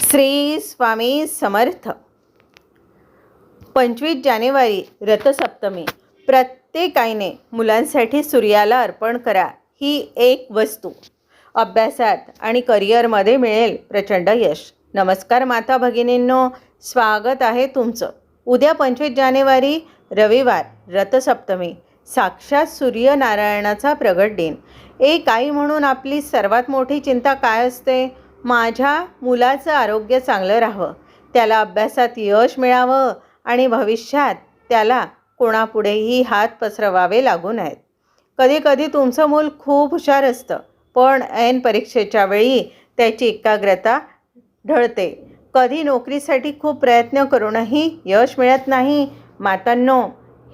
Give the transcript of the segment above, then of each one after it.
श्री स्वामी समर्थ. 25 जानेवारी रथसप्तमी. प्रत्येक आईने मुलांसाठी सूर्याला अर्पण करा. ही एक वस्तू अभ्यासात आणि करिअरमध्ये मिळेल प्रचंड यश. नमस्कार माता भगिनींनो, स्वागत आहे तुमचं. उद्या 25 जानेवारी रविवार रथसप्तमी, साक्षात सूर्यनारायणाचा प्रगट दिन. एक आई म्हणून आपली सर्वात मोठी चिंता काय असते? माझ्या मुलाचं आरोग्य चांगलं राहावं, त्याला अभ्यासात यश मिळावं आणि भविष्यात त्याला कोणापुढेही हात पसरवावे लागू नयेत. कधीकधी तुमचं मूल खूप हुशार असतं, पण ऐन परीक्षेच्या वेळी त्याची एकाग्रता ढळते. कधी नोकरीसाठी खूप प्रयत्न करूनही यश मिळत नाही. मातांनो,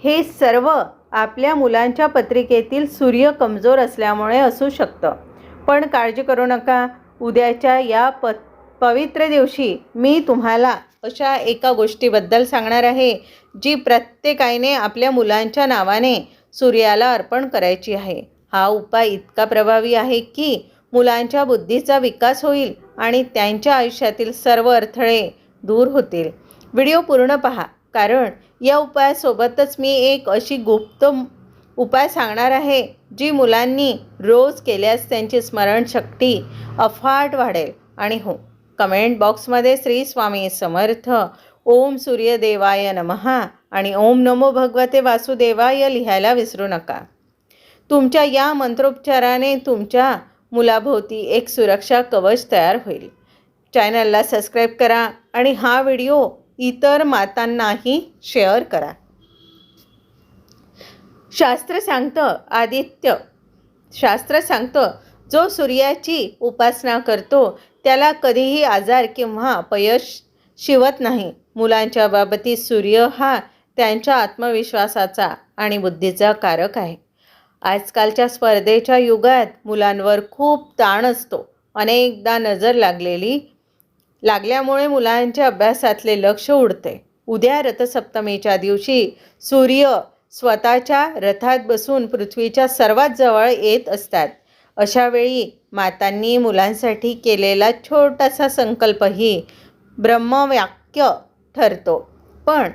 हे सर्व आपल्या मुलांच्या पत्रिकेतील सूर्य कमजोर असल्यामुळे असू शकतं. पण काळजी करू नका. उद्याच्या या पवित्र दिवशी मी तुम्हाला अशा एका गोष्टीबद्दल सांगणार आहे, जी प्रत्येक आईने आपल्या मुलांच्या नावाने सूर्याला अर्पण करायची आहे. हा उपाय इतका प्रभावी आहे की मुलांच्या बुद्धीचा विकास होईल आणि त्यांच्या आयुष्यातील सर्व अडथळे दूर होतील. व्हिडिओ पूर्ण पहा, कारण या उपायासोबतच मी एक अशी गुप्त उपाय सांगणार आहे, जी मुलांनी रोज केल्यास त्यांची स्मरणशक्ती अफाट वाढेल. आणि हो, कमेंट बॉक्समध्ये श्री स्वामी समर्थ, ओम सूर्यदेवाय नमः आणि ओम नमो भगवते वासुदेवाय लिहायला विसरू नका. तुमच्या या मंत्रोच्चाराने तुमच्या मुलाभोवती एक सुरक्षा कवच तयार होईल. चॅनलला सबस्क्राईब करा आणि हा व्हिडिओ इतर मातांनाही शेअर करा. शास्त्र सांगतं जो सूर्याची उपासना करतो त्याला कधीही आजार किंवा अपयश शिवत नाही. मुलांच्या बाबतीत सूर्य हा त्यांच्या आत्मविश्वासाचा आणि बुद्धीचा कारक आहे. आजकालच्या स्पर्धेच्या युगात मुलांवर खूप ताण असतो. अनेकदा नजर लागल्यामुळे मुलांच्या अभ्यासातले लक्ष उडते. उद्या रथसप्तमीच्या दिवशी सूर्य स्वतःच्या रथात बसून पृथ्वीच्या सर्वात जवळ येत असतात. अशा वेळी मातांनी मुलांसाठी केलेला छोटासा संकल्पही ब्रह्मवाक्य ठरतो. पण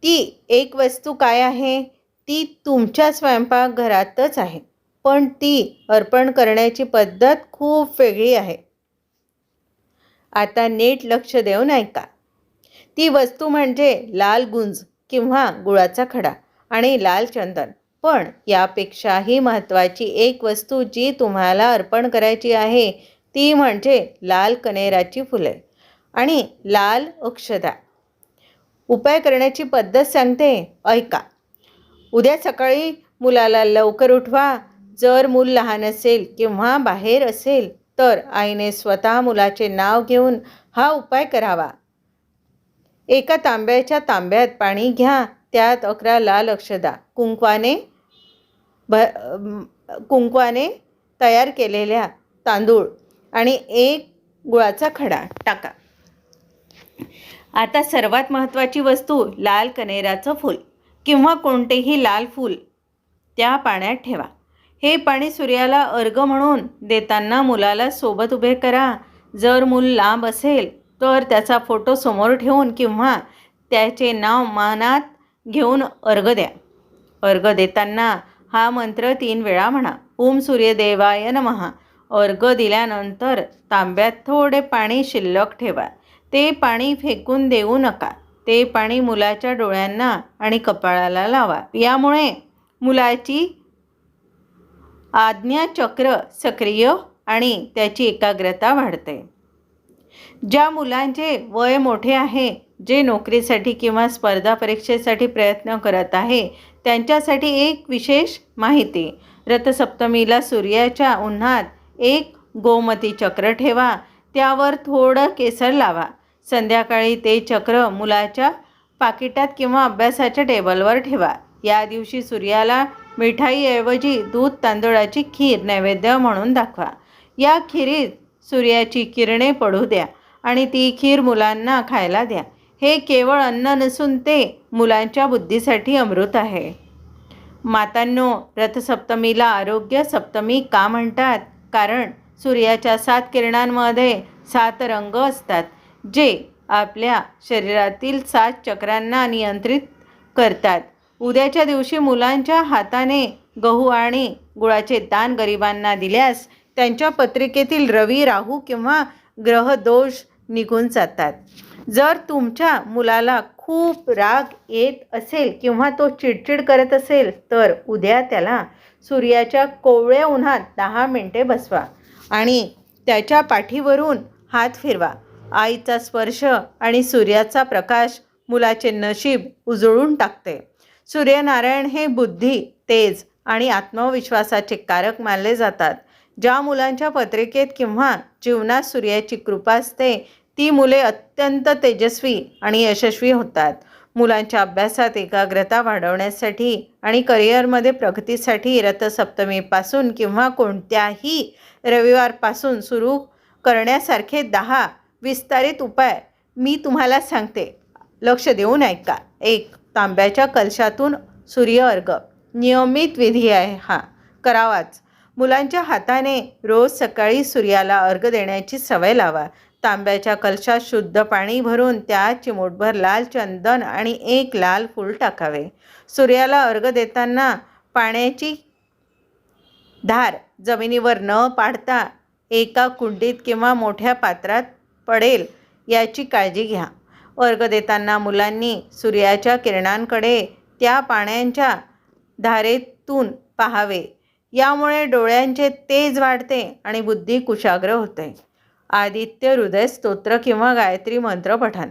ती एक वस्तू काय आहे? ती तुमच्या स्वयंपाकघरातच आहे, पण ती अर्पण करण्याची पद्धत खूप वेगळी आहे. आता नीट लक्ष देऊन ऐका. ती वस्तू म्हणजे लाल गुंज किंवा गुळाचा खडा आणि लाल चंदन. पण यापेक्षाही महत्त्वाची एक वस्तू जी तुम्हाला अर्पण करायची आहे, ती म्हणजे लाल कण्हेराची फुले आणि लाल अक्षता. उपाय करण्याची पद्धत सांगते, ऐका. उद्या सकाळी मुलाला लवकर उठवा. जर मूल लहान असेल किंवा बाहेर असेल तर आईने स्वतः मुलाचे नाव घेऊन हा उपाय करावा. एका तांब्याच्या तांब्यात पाणी घ्या. त्यात 11 लाल अक्षता कुंकवाने तयार केलेल्या तांदूळ आणि 1 गुळाचा खडा टाका. आता सर्वात महत्त्वाची वस्तू लाल कण्हेराचं फूल किंवा कोणतेही लाल फूल त्या पाण्यात ठेवा. हे पाणी सूर्याला अर्घ्य म्हणून देताना मुलाला सोबत उभे करा. जर मूल लांब असेल तर त्याचा फोटो समोर ठेवून किंवा त्याचे नाव मनात घेऊन अर्घ्य द्या. अर्घ्य देताना हा मंत्र 3 वेळा म्हणा. ओम सूर्यदेवाय नमः. अर्घ्य दिल्यानंतर तांब्यात थोडे पाणी शिल्लक ठेवा. ते पाणी फेकून देऊ नका. ते पाणी मुलाच्या डोळ्यांना आणि कपाळाला लावा. यामुळे मुलाची आज्ञाचक्र सक्रिय आणि त्याची एकाग्रता वाढते. ज्या मुलांचे वय मोठे आहे, जे नोकरीसाठी किंवा स्पर्धा परीक्षेसाठी प्रयत्न करत आहे, त्यांच्यासाठी एक विशेष माहिती. रथसप्तमीला सूर्याच्या उन्हात 1 गोमती चक्र ठेवा. त्यावर थोडं केसर लावा. संध्याकाळी ते चक्र मुलाच्या पाकिटात किंवा अभ्यासाच्या टेबलवर ठेवा. या दिवशी सूर्याला मिठाईऐवजी दूध तांदूळाची खीर नैवेद्य म्हणून दाखवा. या खिरीत सूर्याची किरणे पडू द्या आणि ती खीर मुलांना खायला द्या. हे केवळ अन्न नसून ते मुलांच्या बुद्धीसाठी अमृत आहे. मातांनो, रथसप्तमीला आरोग्य सप्तमी का म्हणतात? कारण सूर्याच्या 7 किरणांमध्ये 7 रंग असतात. जे आपल्या शरीरातील 7 चक्रांना नियंत्रित करतात. उद्याच्या दिवशी मुलांच्या हाताने गहू आणि गुळाचे दान गरिबांना दिल्यास त्यांच्या पत्रिकेतील रवी, राहू किंवा ग्रहदोष निघून जातात. जर तुमच्या मुलाला खूप राग येत असेल किंवा तो चिडचिड करत असेल तर उद्या त्याला सूर्याच्या कोवळ्या उन्हात 10 मिनिटे बसवा आणि त्याच्या पाठीवरून हात फिरवा. आईचा स्पर्श आणि सूर्याचा प्रकाश मुलाचे नशीब उजळून टाकते. सूर्यनारायण हे बुद्धी, तेज आणि आत्मविश्वासाचे कारक मानले जातात. ज्या मुलांच्या पत्रिकेत किंवा जीवनात सूर्याची कृपा असते ती मुले अत्यंत तेजस्वी आणि यशस्वी होतात. मुलांच्या अभ्यासात एकाग्रता वाढवण्यासाठी आणि करिअरमध्ये प्रगतीसाठी रथसप्तमीपासून किंवा कोणत्याही रविवारपासून सुरू करण्यासारखे 10 विस्तारित उपाय मी तुम्हाला सांगते. लक्ष देऊन ऐका. 1. तांब्याच्या कलशातून सूर्य अर्घ. नियमित विधी आहे हा, करावाच. मुलांच्या हाताने रोज सकाळी सूर्याला अर्घ देण्याची सवय लावा. तांब्याच्या कलशात शुद्ध पाणी भरून त्यात चिमूटभर लाल चंदन आणि 1 लाल फूल टाकावे. सूर्याला अर्घ देताना पाण्याची धार जमिनीवर न पाडता एका कुंडीत किंवा मोठ्या पात्रात पडेल याची काळजी घ्या. अर्घ देताना मुलांनी सूर्याच्या किरणांकडे त्या पाण्याच्या धारेतून पाहावे. यामुळे डोळ्यांचे तेज वाढते आणि बुद्धी कुशाग्र होते. आदित्य हृदय स्तोत्र किंवा गायत्री मंत्र पठण.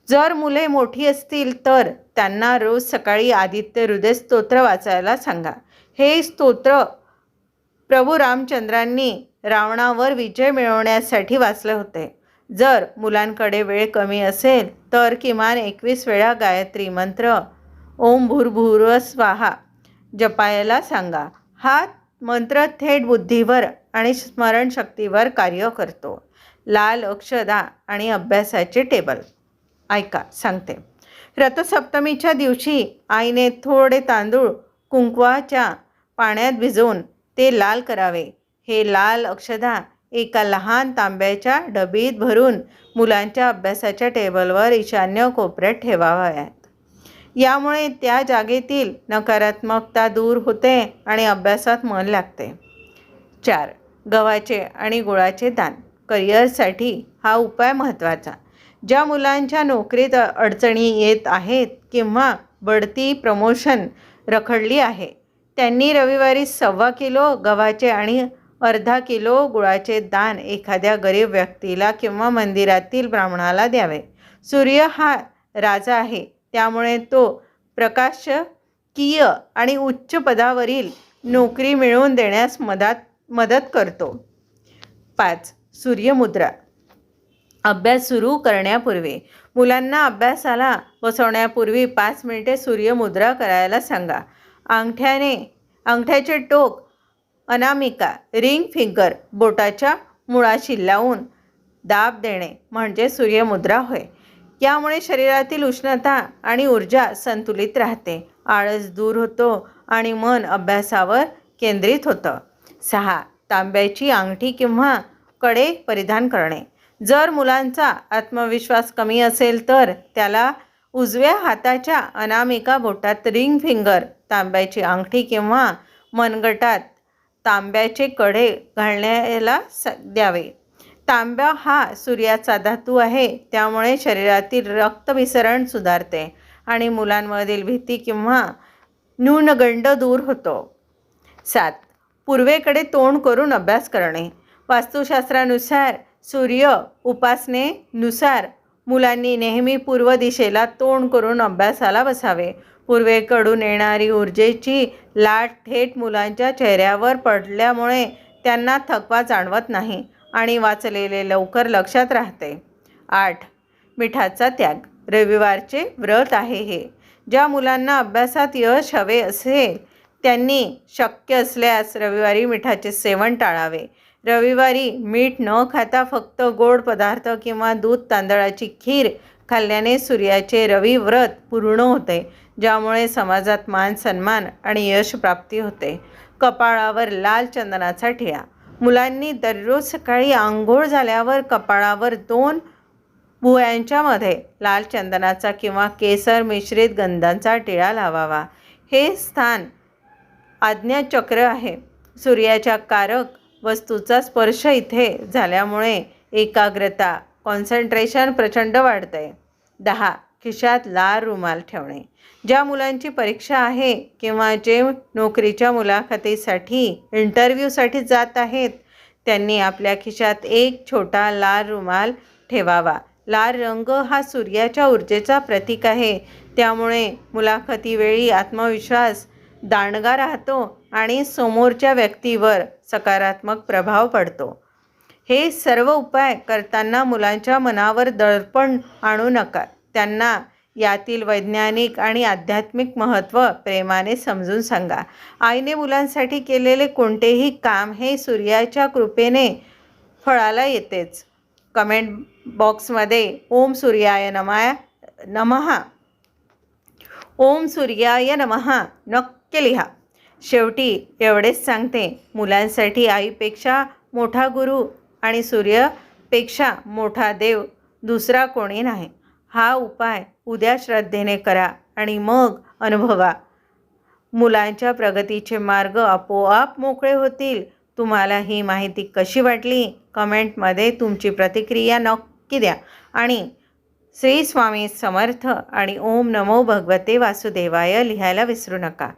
जर मुले मोठी असतील तर त्यांना रोज सकाळी आदित्य हृदय स्तोत्र वाचायला सांगा. हे स्तोत्र प्रभू रामचंद्रांनी रावणावर विजय मिळवण्यासाठी वाचले होते. जर मुलांकडे वेळ कमी असेल तर किमान 21 वेळा गायत्री मंत्र ओम भूर्भुवः स्वाहा जपायला सांगा. हा मंत्र थेट बुद्धीवर आणि स्मरणशक्तीवर कार्य करतो. लाल अक्षदा आणि अभ्यासाचे टेबल. ऐका सांगते. रथसप्तमीच्या दिवशी आईने थोडे तांदूळ कुंकवाच्या पाण्यात भिजवून ते लाल करावे. हे लाल अक्षदा एका लहान तांब्याच्या डबीत भरून मुलांच्या अभ्यासाच्या टेबलवर ईशान्य कोपऱ्यात ठेवाव्यात. यामुळे त्या जागेतील नकारात्मकता दूर होते आणि अभ्यासात मन लागते. 4. गव्हाचे आणि गुळाचे दान. करिअरसाठी हा उपाय महत्त्वाचा. ज्या मुलांच्या नोकरीत अडचणी येत आहेत किंवा बढती प्रमोशन रखडली आहे त्यांनी रविवारी 1.25 किलो गव्हाचे आणि अर्धा किलो गुळाचे दान एखाद्या गरीब व्यक्तीला किंवा मंदिरातील ब्राह्मणाला द्यावे. सूर्य हा राजा आहे त्यामुळे तो प्रकाशकीय आणि उच्च पदावरील नोकरी मिळवून देण्यास मदत करतो. 5. सूर्यमुद्रा. अभ्यास सुरू करण्यापूर्वी मुलांना अभ्यासाला बसवण्यापूर्वी 5 मिनिटे सूर्यमुद्रा करायला सांगा. अंगठ्याचे टोक अनामिका रिंग फिंगर बोटाच्या मुळाशी लावून दाब देणे म्हणजे सूर्यमुद्रा होय. यामुळे शरीरातील उष्णता आणि ऊर्जा संतुलित राहते. आळस दूर होतो आणि मन अभ्यासावर केंद्रित होतं. 6. तांब्याची अंगठी किंवा कडे परिधान करणे. जर मुलांचा आत्मविश्वास कमी असेल तर त्याला उजव्या हाताच्या अनामिका बोटात रिंग फिंगर तांब्याची अंगठी किंवा मनगटात तांब्याचे कडे घालण्याला द्यावे. तांबा हा सूर्याचा धातू आहे त्यामुळे शरीरातील रक्तभिसरण सुधारते आणि मुलांमधील भीती किंवा न्यूनगंड दूर होतो. 7. पूर्वेकडे तोंड करून अभ्यास करणे. वास्तुशास्त्रानुसार सूर्य उपासनेनुसार मुलांनी नेहमी पूर्व दिशेला तोंड करून अभ्यासाला बसावे. पूर्वेकडून येणारी ऊर्जेची लाट थेट मुलांच्या चेहऱ्यावर पडल्यामुळे त्यांना थकवा जाणवत नाही आणि वाचलेले लवकर लक्षात राहते. 8. मिठाचा त्याग. रविवारचे व्रत आहे हे. ज्या मुलांना अभ्यासात यश हवे असेल त्यांनी शक्य असल्यास रविवारी मिठाचे सेवन टाळावे. रविवारी मीठ न खाता फक्त गोड पदार्थ किंवा दूध तांदळाची खीर खाल्ल्याने सूर्याचे रवी व्रत पूर्ण होते, ज्यामुळे समाजात मान सन्मान आणि यश प्राप्ती होते. कपाळावर लाल चंदनाचा टिळा. मुलांनी दररोज सकाळी आंघोळ झाल्यावर कपाळावर 2 भुवयांच्यामध्ये लाल चंदनाचा किंवा केसर मिश्रित गंधांचा टिळा लावावा. हे स्थान आज्ञाचक्र आहे. सूर्याच्या कारक वस्तूचा स्पर्श इथे झाल्यामुळे एकाग्रता, कॉन्सन्ट्रेशन प्रचंड वाढते. 10. खिशात लाल रुमाल ठेवणे. ज्या मुलांची परीक्षा आहे किंवा जे नोकरीच्या मुलाखतीसाठी, इंटरव्ह्यूसाठी जात आहेत, त्यांनी आपल्या खिशात एक छोटा लाल रुमाल ठेवावा. लाल रंग हा सूर्याच्या ऊर्जेचा प्रतीक आहे. त्यामुळे मुलाखतीवेळी आत्मविश्वास दांडगा राहतो आणि समोरच्या व्यक्तीवर सकारात्मक प्रभाव पडतो. हे सर्व उपाय करताना मुलांच्या मनावर दडपण आणू नका. त्यांना यातील वैज्ञानिक आणि आध्यात्मिक महत्त्व प्रेमाने समजून सांगा. आईने मुलांसाठी केलेले कोणतेही काम हे सूर्याच्या कृपेने फळाला येतेच. कमेंट बॉक्समध्ये ओम सूर्याय नमः ओम सूर्याय नमः नक्की लिहा. शेवटी एवढेच सांगते, मुलांसाठी आईपेक्षा मोठा गुरु आणि सूर्यापेक्षा मोठा देव दुसरा कोणी नाही. हा उपाय उद्या श्रद्धेने करा आणि मग अनुभवा. मुलांच्या प्रगतीचे मार्ग आपोआप मोकळे होतील. तुम्हाला ही माहिती कशी वाटली? कमेंटमध्ये तुमची प्रतिक्रिया नक्की द्या आणि श्री स्वामी समर्थ आणि ओम नमो भगवते वासुदेवाय लिहायला विसरू नका.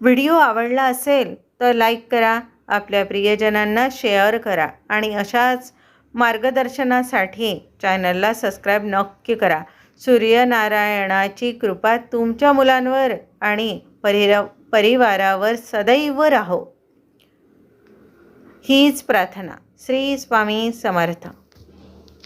व्हिडिओ आवडला असेल तर लाईक करा, आपल्या प्रियजनांना शेअर करा आणि अशाच मार्गदर्शनासाठी चॅनलला सबस्क्राईब नक्की करा. सूर्यनारायणाची कृपा तुमच्या मुलांवर आणि परिवारावर सदैव राहो, हीच प्रार्थना. श्री स्वामी समर्थ.